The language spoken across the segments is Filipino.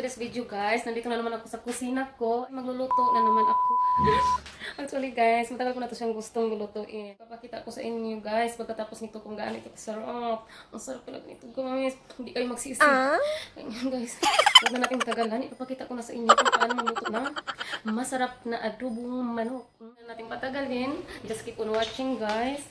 today's video guys. Nandito na naman ako sa kusina ko. Magluluto na naman ako. Actually guys, matagal ko na ito siyang gustong lulutuin. Papakita ko sa inyo guys pagkatapos nito kung gaano ito kasarap. Ang sarap talaga nito guys. Hindi kayo magsisi. Ganyan guys. Huwag na natin matagalan. Ipapakita ko na sa inyo kung paano magluto ng masarap na adobong manok. Huwag na natin patagalin. Just keep on watching guys.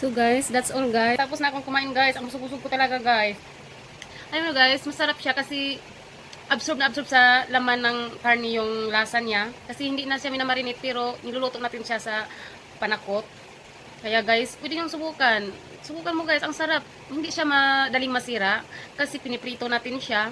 So guys, that's all guys. Tapos na akong kumain guys. Ang busog-busog ko talaga guys. Ayun guys, masarap siya kasi absorb na absorb sa laman ng karne yung lasa niya. Kasi hindi na siya minamarinate pero niluluto natin siya sa panakot. Kaya guys, pwede yung subukan. Subukan mo guys, ang sarap. Hindi siya madaling masira kasi piniprito natin siya.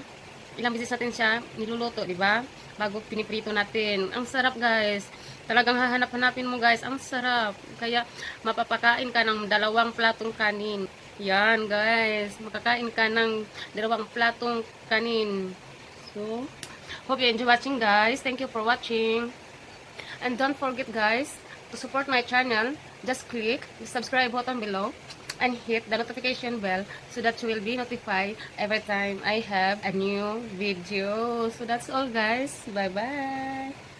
Ilang beses natin siya niluluto, di ba? Bago piniprito natin. Ang sarap guys. Talagang hahanap-hanapin mo guys, ang sarap. Kaya mapapakain ka ng 2 platong kanin. Yan guys, makakain ka ng 2 platong kanin. So, hope you enjoy watching guys. Thank you for watching. And don't forget guys, to support my channel, just click the subscribe button below and hit the notification bell so that you will be notified every time I have a new video. So that's all guys. Bye bye.